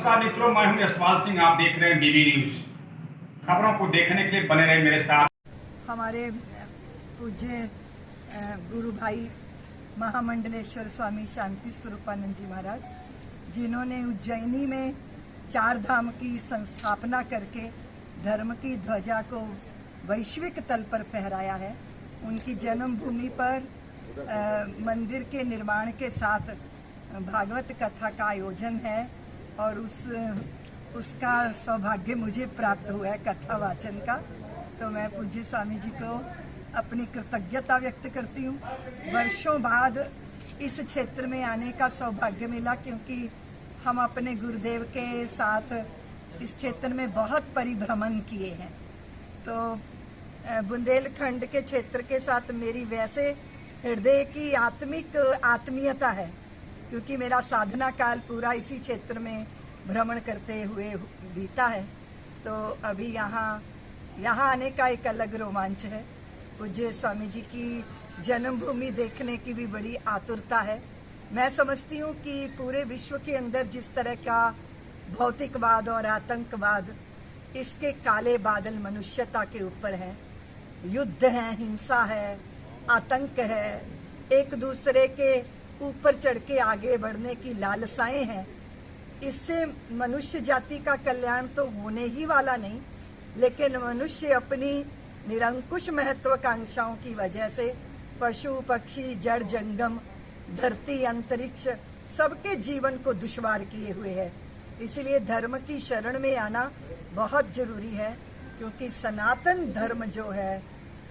नमस्कार मित्रों, मैं हूं यशपाल सिंह। आप देख रहे हैं बीबी न्यूज। खबरों को देखने के लिए बने रहे मेरे साथ। हमारे पूज्य गुरु भाई महामंडलेश्वर स्वामी शांति स्वरूपानंद जी महाराज, जिन्होंने उज्जैनी में 4 धाम की संस्थापना करके धर्म की ध्वजा को वैश्विक तल पर फहराया है, उनकी जन्मभूमि पर मंदिर के निर्माण के साथ भागवत कथा का आयोजन है और उसका सौभाग्य मुझे प्राप्त हुआ है, कथा वाचन का। तो मैं पूज्य स्वामी जी को अपनी कृतज्ञता व्यक्त करती हूँ। वर्षों बाद इस क्षेत्र में आने का सौभाग्य मिला, क्योंकि हम अपने गुरुदेव के साथ इस क्षेत्र में बहुत परिभ्रमण किए हैं। तो बुंदेलखंड के क्षेत्र के साथ मेरी वैसे हृदय की आत्मीयता है, क्योंकि मेरा साधना काल पूरा इसी क्षेत्र में भ्रमण करते हुए बीता है। तो अभी यहाँ आने का एक अलग रोमांच है। पूज्य स्वामी जी की जन्मभूमि देखने की भी बड़ी आतुरता है। मैं समझती हूँ कि पूरे विश्व के अंदर जिस तरह का भौतिकवाद और आतंकवाद, इसके काले बादल मनुष्यता के ऊपर हैं। युद्ध है, हिंसा है, आतंक है, एक दूसरे के ऊपर चढ़ के आगे बढ़ने की लालसाएं हैं। इससे मनुष्य जाति का कल्याण तो होने ही वाला नहीं, लेकिन मनुष्य अपनी निरंकुश महत्वाकांक्षाओं की वजह से पशु पक्षी, जड़ जंगम, धरती, अंतरिक्ष सबके जीवन को दुश्वार किए हुए है। इसलिए धर्म की शरण में आना बहुत जरूरी है, क्योंकि सनातन धर्म जो है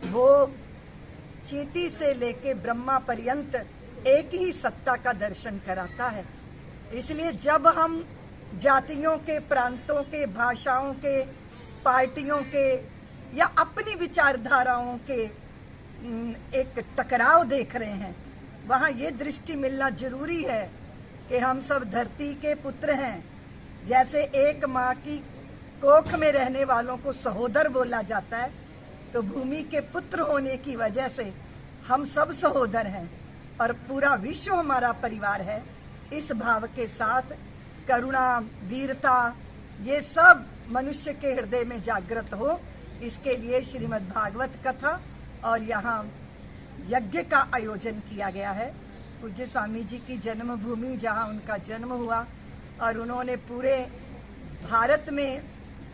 वो चींटी से लेके ब्रह्मा पर्यंत एक ही सत्ता का दर्शन कराता है। इसलिए जब हम जातियों के, प्रांतों के, भाषाओं के, पार्टियों के या अपनी विचारधाराओं के एक टकराव देख रहे हैं, वहाँ ये दृष्टि मिलना जरूरी है कि हम सब धरती के पुत्र हैं। जैसे एक माँ की कोख में रहने वालों को सहोदर बोला जाता है, तो भूमि के पुत्र होने की वजह से हम सब सहोदर हैं और पूरा विश्व हमारा परिवार है। इस भाव के साथ करुणा, वीरता, ये सब मनुष्य के हृदय में जागृत हो, इसके लिए श्रीमद् भागवत कथा और यहाँ यज्ञ का आयोजन किया गया है। पूज्य स्वामी जी की जन्मभूमि, जहाँ उनका जन्म हुआ और उन्होंने पूरे भारत में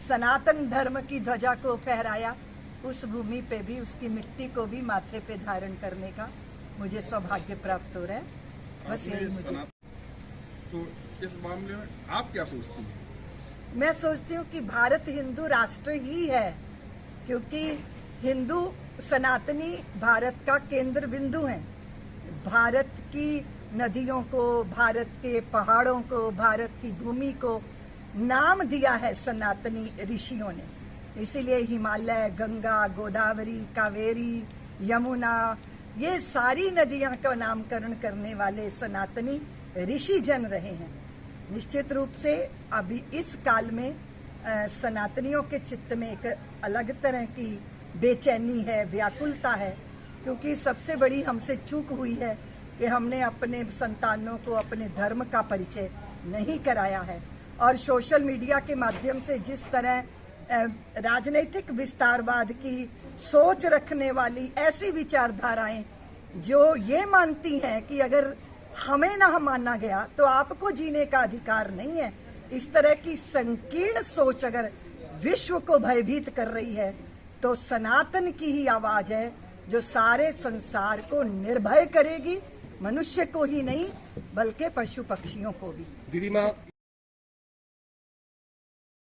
सनातन धर्म की ध्वजा को फहराया, उस भूमि पे भी, उसकी मिट्टी को भी माथे पे धारण करने का मुझे सौभाग्य प्राप्त हो रहा है। बस यही मुझे। तो इस मामले में आप क्या सोचती हैं? मैं सोचती हूँ कि भारत हिंदू राष्ट्र ही है, क्योंकि हिंदू सनातनी भारत का केंद्र बिंदु है। भारत की नदियों को, भारत के पहाड़ों को, भारत की भूमि को नाम दिया है सनातनी ऋषियों ने। इसीलिए हिमालय, गंगा, गोदावरी, कावेरी, यमुना, ये सारी नदियां का नामकरण करने वाले सनातनी ऋषि जन रहे हैं। निश्चित रूप से अभी इस काल में सनातनियों के चित्त में एक अलग तरह की बेचैनी है, व्याकुलता है, क्योंकि सबसे बड़ी हमसे चूक हुई है कि हमने अपने संतानों को अपने धर्म का परिचय नहीं कराया है। और सोशल मीडिया के माध्यम से जिस तरह राजनीतिक विस्तारवाद की सोच रखने वाली ऐसी विचारधाराएं जो ये मानती हैं कि अगर हमें ना माना गया तो आपको जीने का अधिकार नहीं है, इस तरह की संकीर्ण सोच अगर विश्व को भयभीत कर रही है, तो सनातन की ही आवाज है जो सारे संसार को निर्भय करेगी, मनुष्य को ही नहीं बल्कि पशु पक्षियों को भी। दीदी माँ,